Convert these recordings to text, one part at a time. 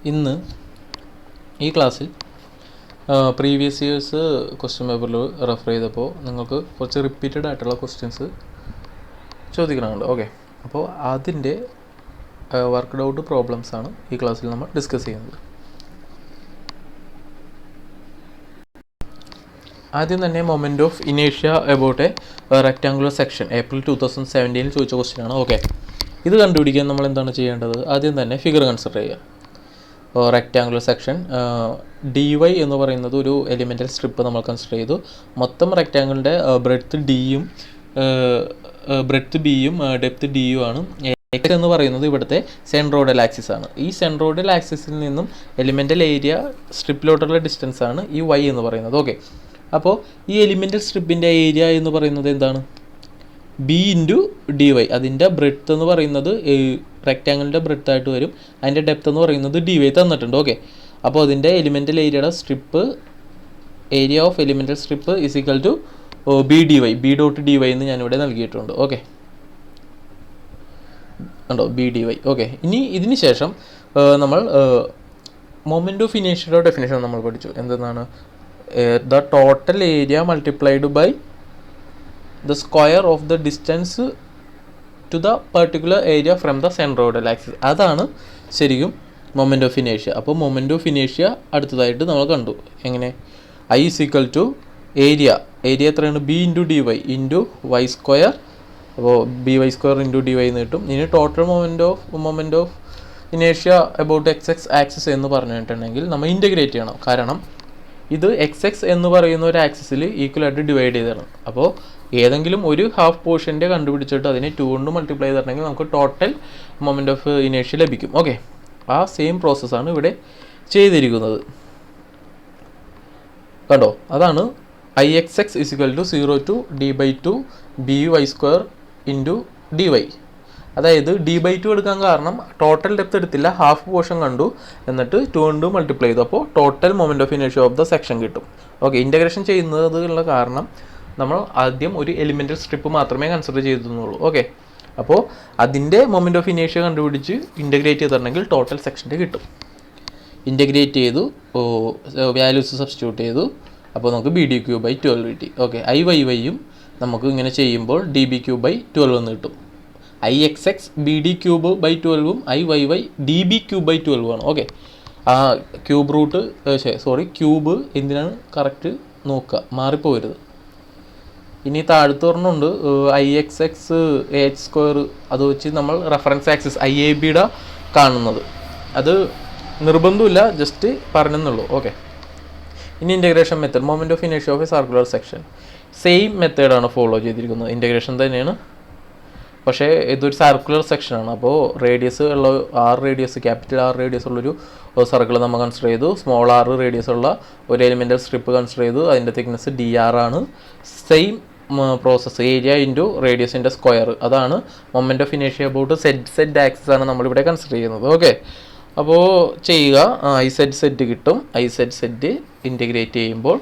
ഇന്ന് ഈ ക്ലാസ്സിൽ പ്രീവിയസ് ഇയേഴ്സ് ക്വസ്റ്റ്യൻ പേപ്പറിൽ റെഫർ ചെയ്തപ്പോൾ നിങ്ങൾക്ക് കുറച്ച് റിപ്പീറ്റഡ് ആയിട്ടുള്ള ക്വസ്റ്റ്യൻസ് ചോദിക്കണമുണ്ട്. ഓക്കെ, അപ്പോൾ അതിൻ്റെ വർക്ക്ഡ് ഔട്ട് പ്രോബ്ലംസ് ആണ് ഈ ക്ലാസ്സിൽ നമ്മൾ ഡിസ്കസ് ചെയ്യുന്നത്. ആദ്യം തന്നെ മൊമെൻറ്റ് ഓഫ് ഇനേഷ്യ about a rectangular section April 2017 ചോദിച്ച ക്വസ്റ്റ്യൻ ആണ്. ഓക്കെ, ഇത് കണ്ടുപിടിക്കാൻ നമ്മൾ എന്താണ് ചെയ്യേണ്ടത്? ആദ്യം തന്നെ ഫിഗർ കൺസിഡർ ചെയ്യുക. റെക്റ്റാങ്കുലർ സെക്ഷൻ dy എന്ന് പറയുന്നത് ഒരു എലിമെൻ്റൽ സ്ട്രിപ്പ് നമ്മൾ കൺസിഡർ ചെയ്തു. മൊത്തം റെക്റ്റാങ്കിളിൻ്റെ ബ്രെഡ്ത്ത് ഡിയും ബിയും ഡെപ്ത് ഡിയും ആണ്. എക്സ് എന്ന് പറയുന്നത് ഇവിടുത്തെ സെൻട്രോയിഡൽ ആക്സിസ് ആണ്. ഈ സെൻട്രോയിഡൽ ആക്സിസിൽ നിന്നും എലിമെൻ്റൽ ഏരിയ സ്ട്രിപ്പിലോട്ടുള്ള ഡിസ്റ്റൻസ് ആണ് ഈ y എന്ന് പറയുന്നത്. ഓക്കെ, അപ്പോൾ ഈ എലിമെൻ്റൽ സ്ട്രിപ്പിൻ്റെ ഏരിയ എന്ന് പറയുന്നത് എന്താണ്? b × dy. അതിൻ്റെ ബ്രെഡ്ത്ത് എന്ന് പറയുന്നത് റെക്റ്റാങ്കിളിൻ്റെ ബ്രെഡ്ത്ത് ആയിട്ട് വരും. അതിൻ്റെ ഡെപ്ത് എന്ന് പറയുന്നത് dy തന്നിട്ടുണ്ട്. ഓക്കെ, അപ്പോൾ അതിൻ്റെ എലിമെൻ്റൽ ഏരിയയുടെ strip area of elemental strip is equal to b.dy എന്ന് ഞാനിവിടെ നൽകിയിട്ടുണ്ട്. ഓക്കെ, ഉണ്ടോ b.dy. ഓക്കെ, ഇനി ഇതിന് ശേഷം നമ്മൾ മൊമെൻ്റ് ഓഫ് ഇനേഷ്യയുടെ ഡെഫിനേഷൻ നമ്മൾ പഠിച്ചു. എന്തെന്നാണ്? The total area multiplied by the square of the distance to the particular area from the centroidal axis. അതാണ് ശരിക്കും മൊമെൻ്റ് ഓഫ് ഇനേഷ്യ. അപ്പോൾ മൊമെൻ്റ് ഓഫ് ഇനേഷ്യ അടുത്തതായിട്ട് നമ്മൾ കണ്ടു. എങ്ങനെ? I is equal to area എത്രയാണ്? b × dy × y². അപ്പോൾ by² × dy എന്ന് കിട്ടും. ഇനി ടോട്ടൽ മൊമെൻ്റ് ഓഫ് ഇനേഷ്യ അബൌട്ട് xx ആക്സിസ് എന്ന് പറഞ്ഞിട്ടുണ്ടെങ്കിൽ നമ്മൾ ഇൻ്റഗ്രേറ്റ് ചെയ്യണം. കാരണം ഇത് xx എന്ന് പറയുന്ന ഒരു ആക്സിസിൽ ഈക്വലായിട്ട് ഡിവൈഡ് ചെയ്തതാണ്. അപ്പോൾ ഏതെങ്കിലും ഒരു ഹാഫ് പോർഷൻ്റെ കണ്ടുപിടിച്ചിട്ട് അതിനെ 2 കൊണ്ട് മൾട്ടിപ്ലൈ ചെയ്തിട്ടുണ്ടെങ്കിൽ നമുക്ക് ടോട്ടൽ മൊമെൻ്റ് ഓഫ് ഇനേഷ്യ ലഭിക്കും. ഓക്കെ, ആ സെയിം പ്രോസസ്സാണ് ഇവിടെ ചെയ്തിരിക്കുന്നത്. കണ്ടോ? അതാണ് Ixx is equal to 0 to d/2 by² × dy. അതായത് d/2 എടുക്കാൻ കാരണം ടോട്ടൽ ഡെപ്ത് എടുത്തില്ല, ഹാഫ് പോർഷൻ കണ്ടു, എന്നിട്ട് 2 കൊണ്ട് മൾട്ടിപ്ലൈ ചെയ്തു. അപ്പോൾ ടോട്ടൽ മൊമെൻ്റ് ഓഫ് ഇനേഷ്യ ഓഫ് ദ സെക്ഷൻ കിട്ടും. ഓക്കെ, ഇൻ്റഗ്രേഷൻ ചെയ്യുന്നതിനുള്ള കാരണം നമ്മൾ ആദ്യം ഒരു എലിമെൻ്റൽ സ്ട്രിപ്പ് മാത്രമേ കൺസിഡർ ചെയ്തിരുന്നുള്ളൂ. ഓക്കെ, അപ്പോൾ അതിൻ്റെ മൊമെൻ്റ് ഓഫ് ഇനേഷ്യ കണ്ടുപിടിച്ച് ഇൻ്റഗ്രേറ്റ് ചെയ്തിട്ടുണ്ടെങ്കിൽ ടോട്ടൽ സെക്ഷൻ്റെ കിട്ടും. ഇൻ്റഗ്രേറ്റ് ചെയ്തു, വാല്യൂസ് സബ്സ്റ്റിറ്റ്യൂട്ട് ചെയ്തു, അപ്പോൾ നമുക്ക് bd³/12 കിട്ടി. ഓക്കെ, Iyയും നമുക്ക് ഇങ്ങനെ ചെയ്യുമ്പോൾ db³/12 എന്ന് കിട്ടും. Ixx bd³/12 Iyy db³/12 ആണ്. ഓക്കെ, ആ ക്യൂബ് എന്തിനാണ് കറക്റ്റ് നോക്കുക, മാറിപ്പോകരുത്. ഇനി താഴത്ത് പറഞ്ഞുണ്ട് Ixx h². അത് വെച്ച് നമ്മൾ റെഫറൻസ് ആക്സിസ് IABയുടെ കാണുന്നത്. അത് നിർബന്ധമില്ല, ജസ്റ്റ് പറഞ്ഞെന്നുള്ളൂ. ഓക്കെ, ഇനി ഇൻ്റഗ്രേഷൻ മെത്തേഡ് മൊമെൻ്റ് ഓഫ് ഇനേഷ്യ of a circular section same മെത്തേഡാണ് ഫോളോ ചെയ്തിരിക്കുന്നത്. ഇൻ്റഗ്രേഷൻ തന്നെയാണ്, പക്ഷേ ഇതൊരു സർക്കുലർ സെക്ഷനാണ്. അപ്പോൾ റേഡിയസ് ഉള്ള ക്യാപിറ്റൽ R റേഡിയസ് ഉള്ളൊരു സർക്കിൾ നമ്മൾ കൺസിഡർ ചെയ്തു. സ്മോൾ r റേഡിയസ് ഉള്ള ഒരു എലിമെൻ്റൽ സ്ട്രിപ്പ് കൺസിഡർ ചെയ്തു. അതിൻ്റെ തിക്നെസ് dr ആണ്. സെയിം പ്രോസസ്സ് ഏരിയ × റേഡിയസിൻ്റെ സ്ക്വയർ. അതാണ് മൊമെൻ്റ് ഓഫ് ഇനേഷ്യ അബൌട്ട് z ആക്സിസ് ആണ് നമ്മളിവിടെ കൺസിഡർ ചെയ്യുന്നത്. ഓക്കെ, അപ്പോൾ ചെയ്യുക. Iz കിട്ടും. Iz ഇൻറ്റഗ്രേറ്റ് ചെയ്യുമ്പോൾ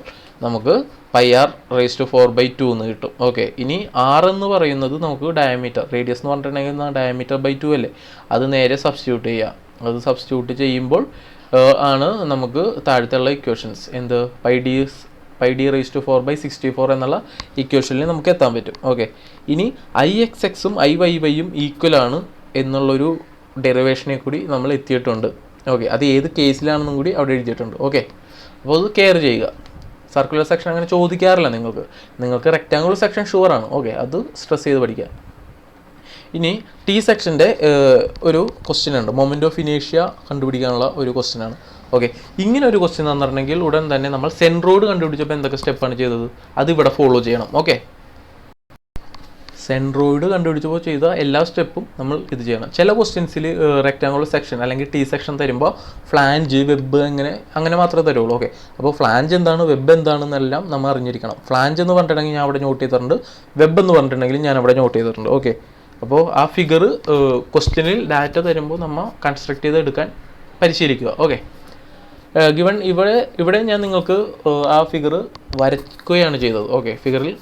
നമുക്ക് πr⁴/2 എന്ന് കിട്ടും. ഓക്കെ, ഇനി r എന്ന് പറയുന്നത് നമുക്ക് ഡയമീറ്റർ, റേഡിയസ് എന്ന് പറഞ്ഞിട്ടുണ്ടെങ്കിൽ diameter/2 അല്ലേ, അത് നേരെ സബ്സ്റ്റിറ്റ്യൂട്ട് ചെയ്യുക. അത് സബ്സ്റ്റിറ്റ്യൂട്ട് ചെയ്യുമ്പോൾ ആണ് നമുക്ക് താഴത്തുള്ള ഇക്വേഷൻസ് എന്ത് πd⁴/64 എന്നുള്ള ഇക്വേഷനിൽ നമുക്ക് എത്താൻ പറ്റും. ഓക്കെ, ഇനി Ixxഉം Iyyയും ഈക്വലാണ് എന്നുള്ളൊരു ഡെറിവേഷനെ കൂടി നമ്മൾ എത്തിയിട്ടുണ്ട്. ഓക്കെ, അത് ഏത് കേസിലാണെന്നും കൂടി അവിടെ എഴുതിയിട്ടുണ്ട്. ഓക്കെ, അപ്പോൾ അത് കെയർ ചെയ്യുക. സർക്കുലർ സെക്ഷൻ അങ്ങനെ ചോദിക്കാറില്ല നിങ്ങൾക്ക് റെക്റ്റാങ്കുലർ സെക്ഷൻ ഷുവറാണ്. ഓക്കെ, അത് സ്ട്രെസ് ചെയ്ത് പഠിക്കുക. ഇനി ടി സെക്ഷൻ്റെ ഒരു ക്വസ്റ്റ്യൻ ഉണ്ട്, മൊമെൻ്റ് ഓഫ് ഇനേഷ്യ കണ്ടുപിടിക്കാനുള്ള ഒരു ക്വസ്റ്റ്യൻ ആണ്. ഓക്കെ, ഇങ്ങനെ ഒരു ക്വസ്റ്റ്യൻ തന്നിട്ടുണ്ടെങ്കിൽ ഉടൻ തന്നെ നമ്മൾ സെൻട്രോയിഡ് കണ്ടുപിടിച്ചപ്പോൾ എന്തൊക്കെ സ്റ്റെപ്പാണ് ചെയ്തത് അത് ഇവിടെ ഫോളോ ചെയ്യണം. ഓക്കെ, സെൻട്രോയിഡ് കണ്ടുപിടിച്ചപ്പോൾ ചെയ്ത എല്ലാ സ്റ്റെപ്പും നമ്മൾ ഇത് ചെയ്യണം. ചില ക്വസ്റ്റ്യൻസിൽ റെക്റ്റാങ്കുലർ സെക്ഷൻ അല്ലെങ്കിൽ ടി സെക്ഷൻ തരുമ്പോൾ ഫ്ലാഞ്ച്, വെബ് അങ്ങനെ മാത്രമേ തരുള്ളൂ. ഓക്കെ, അപ്പോൾ ഫ്ലാഞ്ച് എന്താണ്, വെബ് എന്താണെന്നെല്ലാം നമ്മൾ അറിഞ്ഞിരിക്കണം. ഫ്ലാഞ്ച് എന്ന് പറഞ്ഞിട്ടുണ്ടെങ്കിൽ ഞാൻ അവിടെ നോട്ട് ചെയ്തിട്ടുണ്ട്, വെബ് എന്ന് പറഞ്ഞിട്ടുണ്ടെങ്കിൽ ഞാൻ അവിടെ നോട്ട് ചെയ്തിട്ടുണ്ട്. ഓക്കെ, അപ്പോൾ ആ ഫിഗർ ക്വസ്റ്റ്യനിൽ ഡാറ്റ തരുമ്പോൾ നമ്മൾ കൺസ്ട്രക്ട് ചെയ്തെടുക്കാൻ പരിശീലിക്കുക. ഓക്കെ, ഗിവൺ ഇവിടെ ഞാൻ നിങ്ങൾക്ക് ആ ഫിഗർ വരയ്ക്കുകയാണ് ചെയ്തത്. ഓക്കെ, ഫിഗറിൽ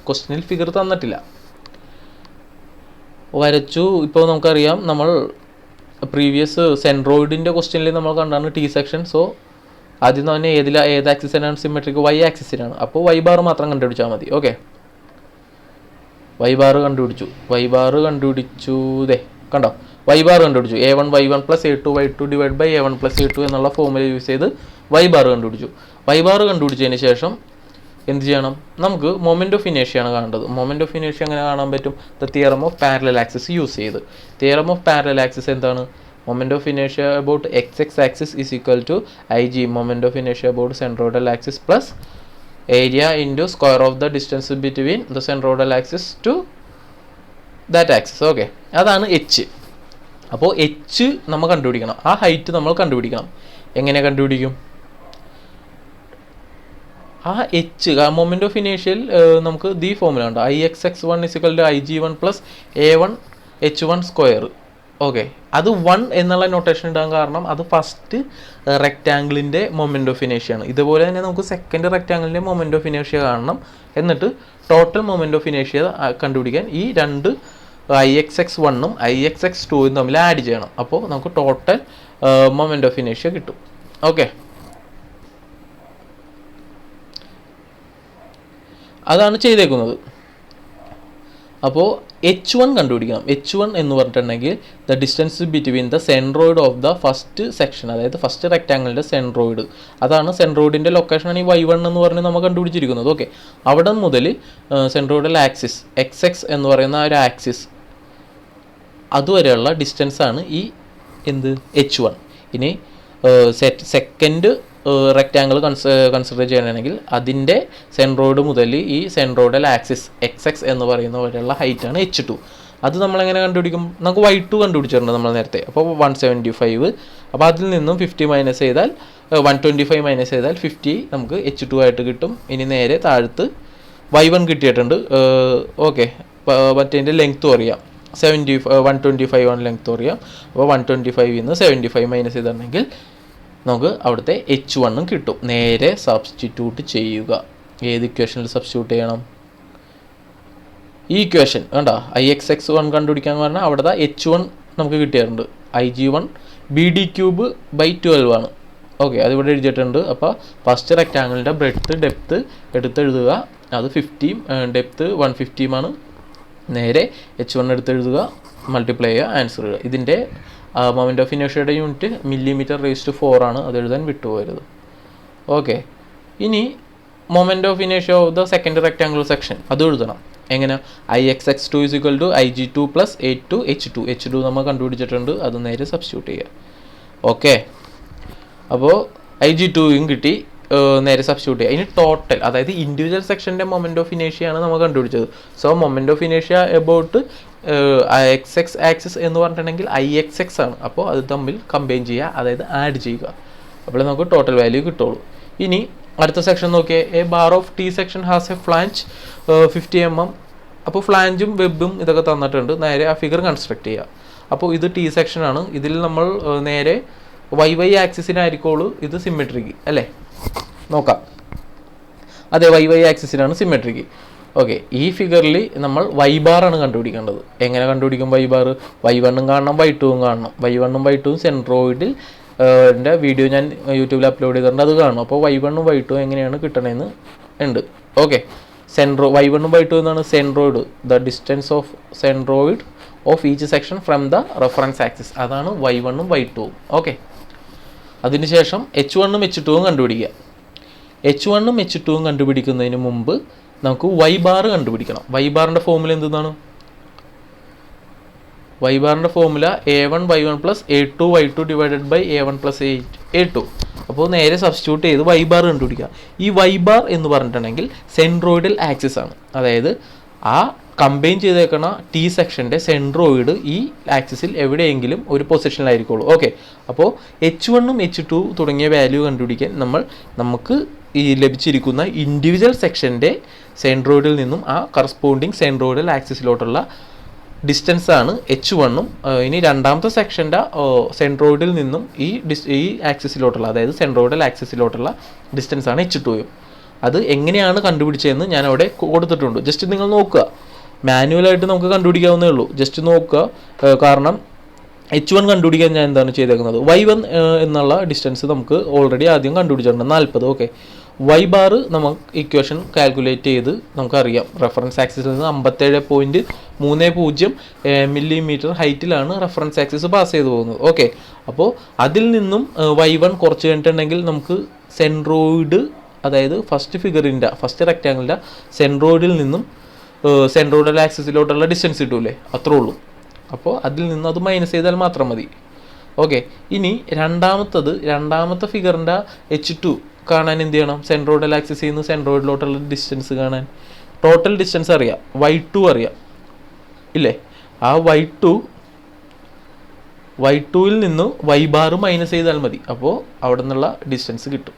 ക്വസ്റ്റ്യനിൽ ഫിഗർ തന്നിട്ടില്ല, വരച്ചു. ഇപ്പോൾ നമുക്കറിയാം നമ്മൾ പ്രീവിയസ് സെൻട്രോയിഡിൻ്റെ ക്വസ്റ്റ്യനിൽ നമ്മൾ കണ്ടാണ് ടി സെക്ഷൻ. സോ ആദ്യം തന്നെ ഏത് ആക്സിസിനാണ് സിമെട്രിക്? വൈ ആക്സിസിനാണ്. അപ്പോൾ വൈ ബാർ മാത്രം കണ്ടുപിടിച്ചാൽ മതി. ഓക്കെ, വൈ ബാർ കണ്ടുപിടിച്ചു. കണ്ടോ, വൈ ബാർ കണ്ടുപിടിച്ചു. A1 y1 plus A2 y2 divide by A1 plus A2 എന്നുള്ള ഫോമുല യൂസ് ചെയ്ത് വൈ ബാർ കണ്ടുപിടിച്ചു. വൈ ബാർ കണ്ടുപിടിച്ചതിന് ശേഷം എന്ത് ചെയ്യണം? നമുക്ക് മൊമെൻ്റ് ഓഫ് ഇനേഷ്യാണ് കാണേണ്ടത്. മൊമെൻ്റ് ഓഫ് ഇനേഷ്യ എങ്ങനെ കാണാൻ പറ്റും? The theorem of parallel axis use ചെയ്ത്. തിയറം ഓഫ് പാരലൽ ആക്സിസ് എന്താണ്? മൊമെൻ്റ് ഓഫ് ഇനേഷ്യ about XX axis is equal to IG moment of ഇനേഷ്യ about centroidal axis plus area into square of the distance between the centroidal axis to that axis. Okay, അതാണ് H. അപ്പോൾ H നമ്മൾ കണ്ടുപിടിക്കണം. ആ height നമ്മൾ കണ്ടുപിടിക്കണം. എങ്ങനെ കണ്ടുപിടിക്കും? ആ H മൊമെൻ്റ് ഓഫ് ഇനേഷ്യൽ നമുക്ക് ദി ഫോമുല ഉണ്ട്. IXX1 is equal to IG1 plus A1 H1 square. Okay, അത് 1 എന്നുള്ള നൊട്ടേഷൻ ഇടാൻ കാരണം അത് ഫസ്റ്റ് റെക്റ്റാങ്കിളിൻ്റെ മൊമെൻ്റ് ഓഫ് ഇനേഷ്യയാണ്. ഇതുപോലെ തന്നെ നമുക്ക് സെക്കൻഡ് റെക്റ്റാങ്കിളിൻ്റെ മൊമെൻ്റ് ഓഫ് ഇനേഷ്യ കാണണം. എന്നിട്ട് ടോട്ടൽ മൊമെൻ്റ് ഓഫ് ഇനേഷ്യ കണ്ടുപിടിക്കാൻ ഈ രണ്ട് IXX1ഉം IXX2ഉം തമ്മിൽ ആഡ് ചെയ്യണം. അപ്പോൾ നമുക്ക് ടോട്ടൽ മൊമെൻ്റ് ഓഫ് ഇനേഷ്യ കിട്ടും. ഓക്കെ, അതാണ് ചെയ്തേക്കുന്നത്. അപ്പോൾ H1 കണ്ടുപിടിക്കണം. H1 എന്ന് പറഞ്ഞിട്ടുണ്ടെങ്കിൽ the distance between the centroid of the first section, അതായത് ഫസ്റ്റ് റെക്റ്റാങ്കിളിൻ്റെ സെൻട്രോയിഡ്. അതാണ് സെൻട്രോയിഡിൻ്റെ ലൊക്കേഷനാണ് ഈ y1 എന്ന് പറഞ്ഞ് നമ്മൾ കണ്ടുപിടിച്ചിരിക്കുന്നത്. ഓക്കെ, അവിടെ മുതൽ സെൻട്രോയിഡൽ ആക്സിസ് XX എന്ന് പറയുന്ന ആ ഒരു ആക്സിസ് അതുവരെയുള്ള ഡിസ്റ്റൻസാണ് ഈ H1. ഇനി സെക്കൻഡ് റെക്റ്റാങ്കിൾ കൺസിഡർ ചെയ്യണമെങ്കിൽ അതിൻ്റെ സെൻട്രോയിഡ് മുതൽ ഈ സെൻട്രോയിഡൽ ആക്സിസ് XX എന്ന് പറയുന്ന വരെയുള്ള ഹൈറ്റാണ് H2. അത് നമ്മളെങ്ങനെ കണ്ടുപിടിക്കും? നമുക്ക് y2 കണ്ടുപിടിച്ചിട്ടുണ്ട് നമ്മൾ നേരത്തെ. അപ്പോൾ 175. അപ്പോൾ അതിൽ നിന്നും 50 മൈനസ് ചെയ്താൽ 125 മൈനസ് ചെയ്താൽ 50 നമുക്ക് H2 ആയിട്ട് കിട്ടും. ഇനി നേരെ താഴത്ത് y1 കിട്ടിയിട്ടുണ്ട്. ഓക്കെ, മറ്റേതിൻ്റെ ലെങ്ത്തും അറിയാം. 125 ലെങ്ത്തും അറിയാം. അപ്പോൾ 125 നിന്ന് 75 മൈനസ് ചെയ്തിട്ടുണ്ടെങ്കിൽ നമുക്ക് അവിടുത്തെ H1 കിട്ടും. നേരെ സബ്സ്റ്റിറ്റ്യൂട്ട് ചെയ്യുക. ഏത് ഇക്വേഷനിൽ സബ്സ്റ്റിറ്റ്യൂട്ട് ചെയ്യണം? ഈ ഇക്വേഷൻ വേണ്ട, IXX1 കണ്ടുപിടിക്കാൻ പറഞ്ഞാൽ അവിടുത്തെ H1 നമുക്ക് കിട്ടിയിട്ടുണ്ട്. IG1 BD³/12 ആണ്. ഓക്കെ, അതിവിടെ എഴുതിയിട്ടുണ്ട്. അപ്പോൾ ഫസ്റ്റ് റെക്റ്റാങ്കിളിൻ്റെ ബ്രെഡ്ത്ത് ഡെപ്ത്ത് എഴുതുക. അത് 50, ഡെപ്ത്ത് 150 ആണ്. നേരെ H1 എഴുതുക, മൾട്ടിപ്ലൈ ചെയ്യുക, ആൻസർ ഇടുക. ഇതിൻ്റെ മൊമെൻ്റ് ഓഫ് ഇനേഷ്യയുടെ യൂണിറ്റ് mm/4 ആണ്. അത് എഴുതാൻ വിട്ടുപോകരുത്. ഓക്കെ, ഇനി മൊമെൻ്റ് ഓഫ് ഇനേഷ്യ of the second rectangular section അത് എഴുതണം. എങ്ങനെ? IXX2 is equal to IG2 plus A2 H2. H2 നമ്മൾ കണ്ടുപിടിച്ചിട്ടുണ്ട്. അത് നേരെ സബ്സ്റ്റിറ്റ്യൂട്ട് ചെയ്യുക. ഓക്കെ, അപ്പോൾ IG2യും കിട്ടി. നേരെ സബ്സ്റ്റിറ്റ്യൂട്ട് ചെയ്യുക. ഇനി ടോട്ടൽ, അതായത് ഇൻഡിവിജ്വൽ സെക്ഷൻ്റെ മൊമെൻ്റ് ഓഫ് ഇനേഷ്യയാണ് നമ്മൾ കണ്ടുപിടിച്ചത്. സോ മൊമെൻ്റ് ഓഫ് ഇനേഷ്യ എബൌട്ട് XX ആക്സിസ് എന്ന് പറഞ്ഞിട്ടുണ്ടെങ്കിൽ IXX ആണ്. അപ്പോൾ അത് തമ്മിൽ കമ്പൈൻ ചെയ്യുക, അതായത് ആഡ് ചെയ്യുക. അപ്പോൾ നമുക്ക് ടോട്ടൽ വാല്യൂ കിട്ടുള്ളൂ. ഇനി അടുത്ത സെക്ഷൻ നോക്കിയേ. A bar of T section has A flange 50 mm. അപ്പോൾ ഫ്ലാഞ്ചും വെബും ഇതൊക്കെ തന്നിട്ടുണ്ട്. നേരെ ആ ഫിഗർ കൺസ്ട്രക്ട് ചെയ്യുക. അപ്പോൾ ഇത് T സെക്ഷനാണ്. ഇതിൽ നമ്മൾ നേരെ YY ആക്സിസിനായിരിക്കുള്ളൂ ഇത് സിമെട്രിക്ക് അല്ലേ? നോക്കാം. അതെ, YY ആക്സിസിനാണ് സിമെട്രിക്ക്. ഓക്കെ, ഈ ഫിഗറിൽ നമ്മൾ y ബാറാണ് കണ്ടുപിടിക്കേണ്ടത്. എങ്ങനെ കണ്ടുപിടിക്കും y ബാർ? y1ഉം കാണണം, y2ഉം കാണണം. y1ഉം y2ഉം സെൻട്രോയിഡിൽ എൻ്റെ വീഡിയോ ഞാൻ യൂട്യൂബിൽ അപ്ലോഡ് ചെയ്തിട്ടുണ്ട്, അത് കാണും. അപ്പോൾ y1ഉം y2ഉം എങ്ങനെയാണ് കിട്ടണമെന്ന് ഉണ്ട്. ഓക്കെ, y1ഉം y2 എന്നാണ് centroid, the distance of centroid of each section from the reference axis. അതാണ് y1ഉം y2ഉം. ഓക്കെ, അതിനുശേഷം H1ഉം H2ഉം കണ്ടുപിടിക്കുക. H1ഉം H2ഉം കണ്ടുപിടിക്കുന്നതിന് മുമ്പ് നമുക്ക് y ബാർ കണ്ടുപിടിക്കണം. y ബാറിൻ്റെ ഫോമുല എന്താണ്? y ബാറിൻ്റെ formula A1 y1 plus A2 y2 divided by A1 plus A2. അപ്പോൾ നേരെ സബ്സ്റ്റിറ്റ്യൂട്ട് ചെയ്ത് y ബാർ കണ്ടുപിടിക്കുക. ഈ y ബാർ എന്ന് പറഞ്ഞിട്ടുണ്ടെങ്കിൽ സെൻട്രോയിഡൽ ആക്സിസ് ആണ്. അതായത് ആ കമ്പൈൻ ചെയ്തേക്കണ T സെക്ഷൻ്റെ സെൻട്രോയിഡ് ഈ ആക്സിസിൽ എവിടെയെങ്കിലും ഒരു പൊസിഷനിലായിരിക്കുള്ളൂ. ഓക്കെ, അപ്പോൾ H1ഉം H2 തുടങ്ങിയ വാല്യൂ കണ്ടുപിടിക്കാൻ നമുക്ക് ഈ ലഭിച്ചിരിക്കുന്ന ഇൻഡിവിജ്വൽ സെക്ഷൻ്റെ സെൻട്രോയിഡിൽ നിന്നും ആ കറസ്പോണ്ടിങ് സെൻട്രോയിഡൽ ആക്സിസിലോട്ടുള്ള ഡിസ്റ്റൻസാണ് H1ഉം. ഇനി രണ്ടാമത്തെ സെക്ഷൻ്റെ സെൻട്രോയിഡിൽ നിന്നും ഈ ആക്സിസിലോട്ടുള്ള, അതായത് സെൻട്രോയിഡൽ ആക്സിസിലോട്ടുള്ള ഡിസ്റ്റൻസാണ് H2യും. അത് എങ്ങനെയാണ് കണ്ടുപിടിച്ചതെന്ന് ഞാൻ അവിടെ കൊടുത്തിട്ടുണ്ട്. ജസ്റ്റ് നിങ്ങൾ നോക്കുക. മാനുവലായിട്ട് നമുക്ക് കണ്ടുപിടിക്കാവുന്നേ ഉള്ളൂ. ജസ്റ്റ് നോക്കുക. കാരണം H1 കണ്ടുപിടിക്കാൻ ഞാൻ എന്താണ് ചെയ്തേക്കുന്നത്, y1 എന്നുള്ള ഡിസ്റ്റൻസ് നമുക്ക് ഓൾറെഡി ആദ്യം കണ്ടുപിടിച്ചിട്ടുണ്ട് 40. ഓക്കെ, y ബാർ നമുക്ക് ഇക്വേഷൻ കാൽക്കുലേറ്റ് ചെയ്ത് നമുക്കറിയാം റെഫറൻസ് ആക്സിസിൽ നിന്ന് 57.30 മില്ലിമീറ്റർ ഹൈറ്റിലാണ് റെഫറൻസ് ആക്സിസ് പാസ് ചെയ്ത് പോകുന്നത്. ഓക്കെ, അപ്പോൾ അതിൽ നിന്നും y1 കുറച്ച് കഴിഞ്ഞിട്ടുണ്ടെങ്കിൽ നമുക്ക് സെൻട്രോയിഡ്, അതായത് ഫസ്റ്റ് റെക്റ്റാങ്കിളിൻ്റെ സെൻട്രോയിഡിൽ നിന്നും സെൻട്രോയിഡൽ ആക്സിസിലോട്ടുള്ള ഡിസ്റ്റൻസ് കിട്ടൂലേ, അത്രേ ഉള്ളൂ. അപ്പോൾ അതിൽ നിന്ന് അത് മൈനസ് ചെയ്താൽ മാത്രം മതി. ഓക്കെ, ഇനി രണ്ടാമത്തെ ഫിഗറിൻ്റെ H2 കാണാൻ എന്ത് ചെയ്യണം, സെൻട്രോയിഡൽ ആക്സിസിൽ നിന്ന് സെൻട്രോയിഡിലോട്ടുള്ള ഡിസ്റ്റൻസ് കാണാൻ ടോട്ടൽ ഡിസ്റ്റൻസ് അറിയാം, y2 അറിയാം ഇല്ലേ. ആ y2ൽ നിന്ന് y ബാർ മൈനസ് ചെയ്താൽ മതി. അപ്പോൾ അവിടെ നിന്നുള്ള ഡിസ്റ്റൻസ് കിട്ടും,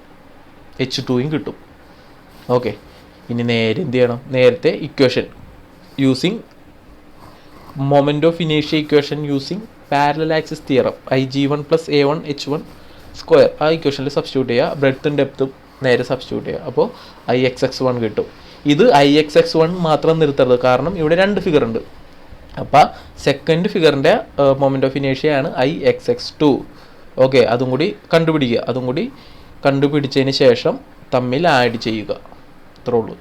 H2യും കിട്ടും. ഓക്കെ, ഇനി നേരെ എന്ത് ചെയ്യണം, നേരത്തെ ഇക്വേഷൻ യൂസിങ് മൊമെൻ്റ് ഓഫ് ഇനേഷ്യ equation using parallel axis theorem IG1 + A1 H1 square, ആ ഇക്വേഷനിൽ സബ്സ്റ്റിറ്റ്യൂട്ട് ചെയ്യുക, ബ്രെഡ്ത്തും ഡെപ്ത്തും നേരെ സബ്സ്റ്റിറ്റ്യൂട്ട് ചെയ്യുക. അപ്പോൾ IXX1 കിട്ടും. ഇത് IXX1 മാത്രം നിർത്തരുത്, കാരണം ഇവിടെ 2 ഫിഗർ ഉണ്ട്. അപ്പോൾ സെക്കൻഡ് ഫിഗറിൻ്റെ മൊമെൻ്റ് ഓഫ് ഇനേഷ്യ ആണ് IXX2. ഓക്കെ, അതും കൂടി കണ്ടുപിടിച്ചതിന് ശേഷം തമ്മിൽ ആഡ് ചെയ്യുക, അത്രേ ഉള്ളൂ.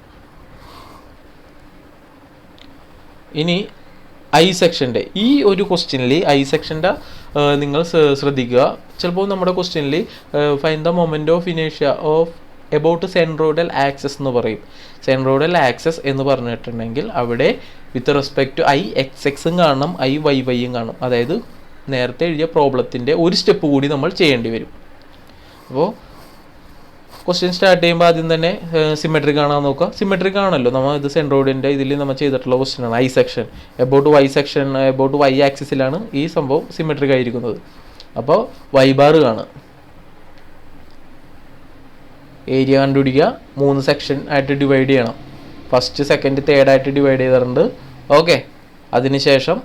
ഇനി ഐ സെക്ഷൻ്റെ ഈ ഒരു ക്വസ്റ്റ്യനിൽ നിങ്ങൾ ശ്രദ്ധിക്കുക. ചിലപ്പോൾ നമ്മുടെ ക്വസ്റ്റ്യനിൽ ഫൈൻഡ് ദ മൊമെൻ്റ് ഓഫ് ഇനേഷ്യ ഓഫ് എബൌട്ട് സെൻട്രോയിഡൽ ആക്സസ് എന്ന് പറയും. സെൻട്രോയിഡൽ ആക്സസ് എന്ന് പറഞ്ഞിട്ടുണ്ടെങ്കിൽ അവിടെ വിത്ത് റെസ്പെക്ട് ടു IXXും കാണണം, IYYയും കാണും. അതായത് നേരത്തെ എഴുതിയ പ്രോബ്ലത്തിൻ്റെ ഒരു സ്റ്റെപ്പ് കൂടി നമ്മൾ ചെയ്യേണ്ടി വരും. അപ്പോൾ ക്വസ്റ്റ്യൻ സ്റ്റാർട്ട് ചെയ്യുമ്പോൾ ആദ്യം തന്നെ സിമെട്രി കാണാൻ നോക്കുക. സിമെട്രി കാണല്ലോ, നമ്മൾ ഇത് സെൻട്രോയിഡിൻ്റെ ഇതിൽ നമ്മൾ ചെയ്തിട്ടുള്ള ക്വസ്റ്റ്യനാണ്. ഐ സെക്ഷൻ എബൌട്ട് Y ആക്സിസിലാണ് ഈ സംഭവം സിമെട്രിക് ആയിരിക്കുന്നത്. അപ്പോൾ y ബാർ കാണുക, ഏരിയ കണ്ടുപിടിക്കുക, 3 സെക്ഷൻ ആയിട്ട് ഡിവൈഡ് ചെയ്യണം. ഫസ്റ്റ്, സെക്കൻഡ്, തേർഡ് ആയിട്ട് ഡിവൈഡ് ചെയ്തിട്ടുണ്ട്. ഓക്കെ, അതിനുശേഷം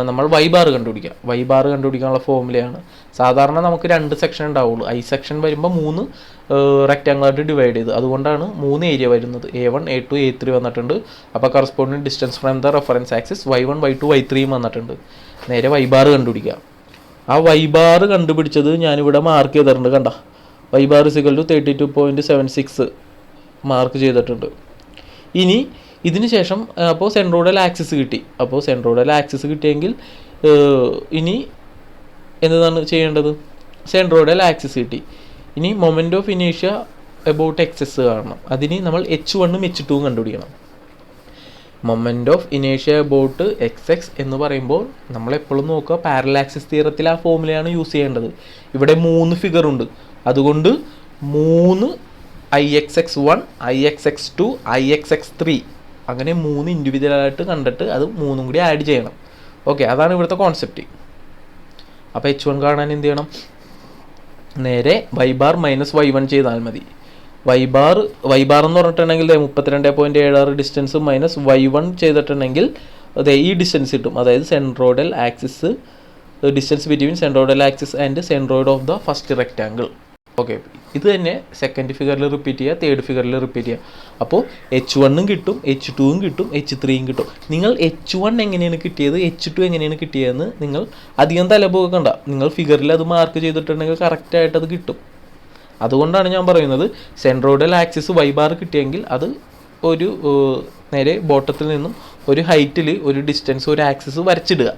നമ്മൾ y ബാർ കണ്ടുപിടിക്കുക. y ബാർ കണ്ടുപിടിക്കാനുള്ള ഫോർമുലയാണ് സാധാരണ നമുക്ക് 2 സെക്ഷൻ ഉണ്ടാവുള്ളൂ. ഐ സെക്ഷൻ വരുമ്പോൾ 3 റെക്റ്റാങ്കിളായിട്ട് ഡിവൈഡ് ചെയ്ത്, അതുകൊണ്ടാണ് 3 ഏരിയ വരുന്നത്. A1 A2 A3 വന്നിട്ടുണ്ട്. അപ്പോൾ corresponding distance from the reference axis Y1 Y2 Y3 വന്നിട്ടുണ്ട്. നേരെ y ബാർ കണ്ടുപിടിക്കുക. ആ y ബാർ കണ്ടുപിടിച്ചത് ഞാനിവിടെ മാർക്ക് ചെയ്തിട്ടുണ്ട്, കണ്ട y ബാർ = 32.76 മാർക്ക് ചെയ്തിട്ടുണ്ട്. ഇനി ഇതിന് ശേഷം അപ്പോൾ സെൻട്രോയിഡൽ ആക്സിസ് കിട്ടി. അപ്പോൾ സെൻട്രോയിഡൽ ആക്സിസ് കിട്ടിയെങ്കിൽ ഇനി എന്താണ് ചെയ്യേണ്ടത്, സെൻട്രോയിഡൽ ആക്സിസ് കിട്ടി. ഇനി മൊമെൻ്റ് ഓഫ് ഇനേഷ്യ എബൌട്ട് എക്സസ് കാണണം. അതിന് നമ്മൾ H1ഉം H2ഉം കണ്ടുപിടിക്കണം. മൊമെൻ്റ് ഓഫ് ഇനേഷ്യ എബൌട്ട് XX എന്ന് പറയുമ്പോൾ നമ്മളെപ്പോഴും നോക്കുക, പാരലൽ ആക്സിസ് തിയറത്തിൽ ആ ഫോർമുലയാണ് യൂസ് ചെയ്യേണ്ടത്. ഇവിടെ 3 ഫിഗർ ഉണ്ട്, അതുകൊണ്ട് 3 IXX1 IXX2 IXX3 അങ്ങനെ 3 ഇൻഡിവിജ്വലായിട്ട് കണ്ടിട്ട് അത് 3ഉം കൂടി ആഡ് ചെയ്യണം. ഓക്കെ, അതാണ് ഇവിടുത്തെ കോൺസെപ്റ്റ്. അപ്പോൾ H1 കാണാൻ എന്ത് ചെയ്യണം, നേരെ y ബാർ മൈനസ് y1 ചെയ്താൽ മതി. y ബാർ എന്ന് പറഞ്ഞിട്ടുണ്ടെങ്കിൽ 32.76 ഡിസ്റ്റൻസ് മൈനസ് y1 ചെയ്തിട്ടുണ്ടെങ്കിൽ അതെ ഈ ഡിസ്റ്റൻസ് കിട്ടും. അതായത് centroidal axis, distance between centroidal axis and centroid of the first rectangle. Okay, ഇത് തന്നെ സെക്കൻഡ് ഫിഗറിൽ റിപ്പീറ്റ് ചെയ്യുക, തേർഡ് ഫിഗറിൽ റിപ്പീറ്റ് ചെയ്യുക. അപ്പോൾ H1ഉം കിട്ടും, H2ഉം കിട്ടും, H3യും കിട്ടും. നിങ്ങൾ H1 എങ്ങനെയാണ് കിട്ടിയത്, H2 എങ്ങനെയാണ് കിട്ടിയതെന്ന് നിങ്ങൾ അധികം തലപോകണ്ട. നിങ്ങൾ ഫിഗറിൽ അത് മാർക്ക് ചെയ്തിട്ടുണ്ടെങ്കിൽ കറക്റ്റായിട്ട് അത് കിട്ടും. അതുകൊണ്ടാണ് ഞാൻ പറയുന്നത്, സെൻട്രോയിഡൽ ആക്സിസ് y ബാർ കിട്ടിയെങ്കിൽ അത് ഒരു നേരെ ബോട്ടത്തിൽ നിന്നും ഒരു ഹൈറ്റിൽ ഒരു ഡിസ്റ്റൻസ്, ഒരു ആക്സിസ് വരച്ചിടുക.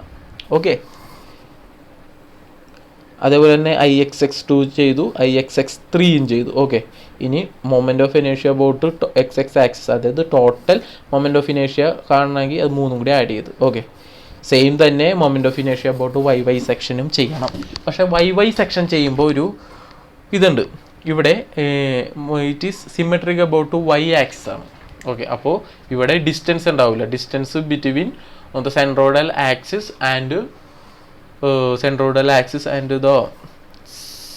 ഓക്കെ, അതേപോലെ തന്നെ IXX2 ചെയ്തു, IXX3യും ചെയ്തു. ഓക്കെ, ഇനി മൊമെൻ്റ് ഓഫ് ഇനേഷ്യ അബൌട്ട് XX ആക്സിസ്, അതായത് ടോട്ടൽ മൊമെൻ്റ് ഓഫ് ഇനേഷ്യ കാണണമെങ്കിൽ അത് 3ഉം കൂടി ആഡ് ചെയ്ത്. ഓക്കെ, സെയിം തന്നെ മൊമെൻ്റ് ഓഫ് ഇനേഷ്യ അബൌട്ട് YY സെക്ഷനും ചെയ്യണം. പക്ഷേ YY സെക്ഷൻ ചെയ്യുമ്പോൾ ഒരു ഇതുണ്ട്, ഇവിടെ it is symmetric about Y axis ആണ്. ഓക്കെ, അപ്പോൾ ഇവിടെ ഡിസ്റ്റൻസ് ഉണ്ടാവില്ല. Distance between the centroidal axis and the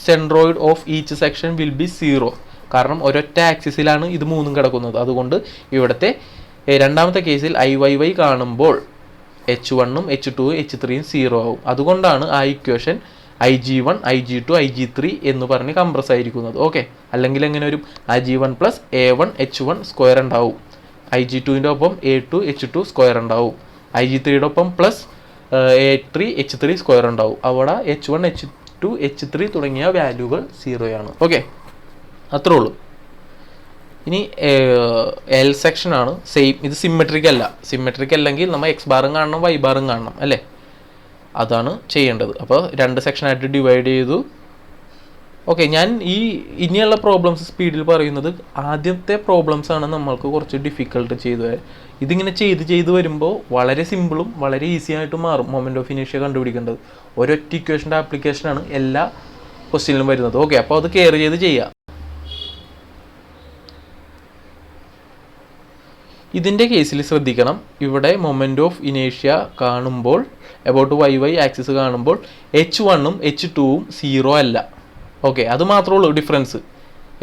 centroid of each section will be 0. കാരണം ഒരൊറ്റ ആക്സിസിലാണ് ഇത് 3ഉം കിടക്കുന്നത്. അതുകൊണ്ട് ഇവിടുത്തെ രണ്ടാമത്തെ കേസിൽ IYY കാണുമ്പോൾ H1ഉം H2ഉം H3യും 0 ആവും. അതുകൊണ്ടാണ് ആ ഇക്വേഷൻ IG1 IG2 IG3 എന്ന് പറഞ്ഞ് കംപ്രസ് ആയിരിക്കുന്നത്. ഓക്കെ, അല്ലെങ്കിൽ എങ്ങനെ വരും, IG1 + A1 H1 സ്ക്വയർ ഉണ്ടാവും, IG2ൻ്റെ ഒപ്പം A2 H2 സ്ക്വയർ ഉണ്ടാവും, IG3യുടെ ഒപ്പം പ്ലസ് H3 സ്ക്വയർ ഉണ്ടാവും. അവിടെ H1 H2 H3 തുടങ്ങിയ വാല്യൂകൾ 0 ആണ്. ഓക്കെ, അത്രേ ഉള്ളൂ. ഇനി എൽ സെക്ഷൻ ആണ്. സെയിം, ഇത് സിമെട്രിക് അല്ല. സിമെട്രിക് അല്ലെങ്കിൽ നമ്മൾ എക്സ് ബാറും കാണണം വൈ ബാറും കാണണം അല്ലേ, അതാണ് ചെയ്യേണ്ടത്. അപ്പോൾ 2 സെക്ഷനായിട്ട് ഡിവൈഡ് ചെയ്തു. ഓക്കെ, ഞാൻ ഇനിയുള്ള പ്രോബ്ലംസ് സ്പീഡിൽ പറയുന്നത് ആദ്യത്തെ പ്രോബ്ലംസ് ആണ് നമ്മൾക്ക് കുറച്ച് ഡിഫിക്കൽട്ട് ചെയ്ത്. ഇതിങ്ങനെ ചെയ്ത് വരുമ്പോൾ വളരെ സിമ്പിളും വളരെ ഈസി ആയിട്ട് മാറും മൊമെൻ്റ് ഓഫ് ഇനേഷ്യ കണ്ടുപിടിക്കേണ്ടത്. ഒരൊറ്റ ഇക്വേഷൻ്റെ ആപ്ലിക്കേഷനാണ് എല്ലാ ക്വസ്റ്റ്യനിലും വരുന്നത്. ഓക്കെ, അപ്പോൾ അത് കെയർ ചെയ്ത് ചെയ്യുക. ഇതിൻ്റെ കേസിൽ ശ്രദ്ധിക്കണം, ഇവിടെ മൊമെൻ്റ് ഓഫ് ഇനേഷ്യ കാണുമ്പോൾ എബൌട്ട് വൈ ആക്സിസ് കാണുമ്പോൾ H1ഉം H2ഉം 0 അല്ല. ഓക്കെ, അത് മാത്രമേ ഉള്ളൂ ഡിഫറൻസ്.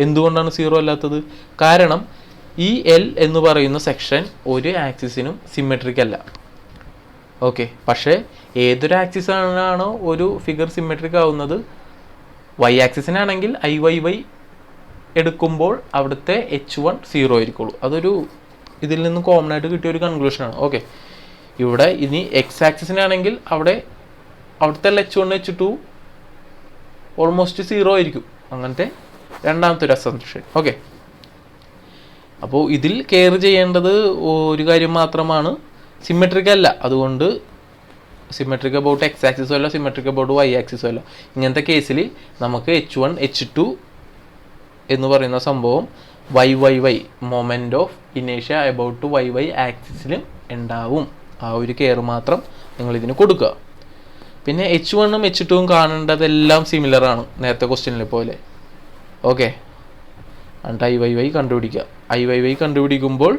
എന്തുകൊണ്ടാണ് 0 അല്ലാത്തത്? കാരണം ഈ എൽ എന്ന് പറയുന്ന സെക്ഷൻ ഒരു ആക്സിസിനും സിമെട്രിക് അല്ല. ഓക്കെ, പക്ഷേ ഏതൊരു ആക്സിസാണോ ഒരു ഫിഗർ സിമെട്രിക് ആവുന്നത്, വൈ ആക്സിസിനാണെങ്കിൽ IY എടുക്കുമ്പോൾ അവിടുത്തെ H1 0 ആയിരിക്കുള്ളൂ. അതൊരു ഇതിൽ നിന്ന് കോമൺ ആയിട്ട് കിട്ടിയ ഒരു കൺക്ലൂഷനാണ്. ഓക്കെ, ഇവിടെ ഇനി എക്സ് ആക്സിസിനാണെങ്കിൽ അവിടുത്തെ H1 H2 ഓൾമോസ്റ്റ് 0 ആയിരിക്കും. അങ്ങനത്തെ രണ്ടാമത്തെ ഒരു അസംപ്ഷൻ. ഓക്കെ, അപ്പോൾ ഇതിൽ കെയർ ചെയ്യേണ്ടത് ഒരു കാര്യം മാത്രമാണ്, സിമെട്രിക് അല്ല. അതുകൊണ്ട് സിമെട്രിക് അബൌട്ട് എക്സ് ആക്സിസും അല്ല, സിമെട്രിക് അബൌട്ട് വൈ ആക്സിസും അല്ല. ഇങ്ങനത്തെ കേസിൽ നമുക്ക് H1 H2 എന്ന് പറയുന്ന സംഭവം വൈ മൊമെൻ്റ് ഓഫ് ഇനേഷ്യ അബൌട്ട് വൈ ആക്സിസിലും ഉണ്ടാവും. ആ ഒരു കെയർ മാത്രം നിങ്ങളിതിന് കൊടുക്കുക. പിന്നെ H1ഉം H2ഉം കാണേണ്ടതെല്ലാം സിമിലർ ആണ് നേരത്തെ ക്വസ്റ്റ്യനിലെ പോലെ. ഓക്കെ, എന്നിട്ട് IY കണ്ടുപിടിക്കുക. IY കണ്ടുപിടിക്കുമ്പോൾ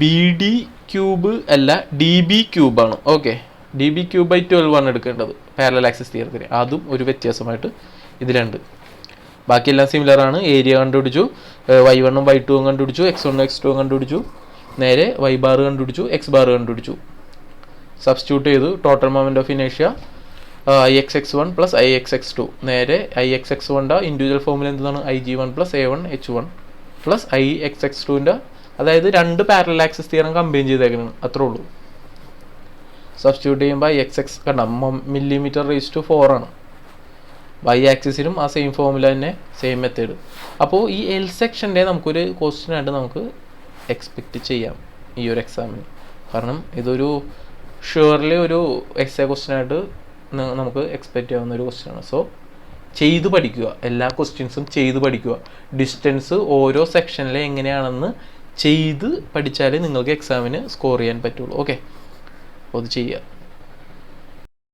BD³ അല്ല DB³ ആണ്. ഓക്കെ, DB³/12 ആണ് എടുക്കേണ്ടത് പാരലൽ ആക്സിസ് തിയറത്തിന്. അതും ഒരു വ്യത്യാസമായിട്ട് ഇതിലുണ്ട്. ബാക്കിയെല്ലാം സിമിലർ ആണ്. ഏരിയ കണ്ടുപിടിച്ചു, Y1ഉം Y2ഉം കണ്ടുപിടിച്ചു, X1ഉം X2ഉം കണ്ടുപിടിച്ചു, നേരെ Y ബാർ കണ്ടുപിടിച്ചു, X ബാർ കണ്ടുപിടിച്ചു. സബ്സ്റ്റിറ്റ്യൂട്ട് ചെയ്തു. ടോട്ടൽ മൊമെൻ്റ് ഓഫ് ഇനേഷ്യ IXX1 പ്ലസ് IXX2. നേരെ IXX1ൻ്റെ ഇൻഡിവിജ്വൽ ഫോമിൽ എന്താണ് IG1 plus A1 H1 plus IXX2ൻ്റെ, അതായത് 2 പാരലൽ ആക്സിസ് തിയറം കമ്പൈൻ ചെയ്തേക്കണം, അത്രേ ഉള്ളൂ. സബ്സ്റ്റിറ്റ്യൂട്ട് ചെയ്യുമ്പോൾ IXX കണ്ട mm⁴ ആണ്. വൈ ആക്സിസിനും ആ സെയിം ഫോമുല തന്നെ, സെയിം മെത്തേഡ്. അപ്പോൾ ഈ എൽ സെക്ഷൻ്റെ നമുക്കൊരു ക്വസ്റ്റ്യൻ ആയിട്ട് നമുക്ക് എക്സ്പെക്റ്റ് ചെയ്യാം ഈ ഒരു എക്സാമിന്. കാരണം ഇതൊരു ഷുവർലി ഒരു എക്സാം ക്വസ്റ്റ്യൻ ആയിട്ട് നമുക്ക് എക്സ്പെക്റ്റ് ചെയ്യാവുന്ന ഒരു ക്വസ്റ്റ്യനാണ്. സോ ചെയ്ത് പഠിക്കുക, എല്ലാ ക്വസ്റ്റ്യൻസും ചെയ്ത് പഠിക്കുക. ഡിസ്റ്റൻസ് ഓരോ സെക്ഷനിലെ എങ്ങനെയാണെന്ന് ചെയ്ത് പഠിച്ചാലേ നിങ്ങൾക്ക് എക്സാമിന് സ്കോർ ചെയ്യാൻ പറ്റുള്ളൂ. ഓക്കെ, അപ്പോൾ അത് ചെയ്യുക.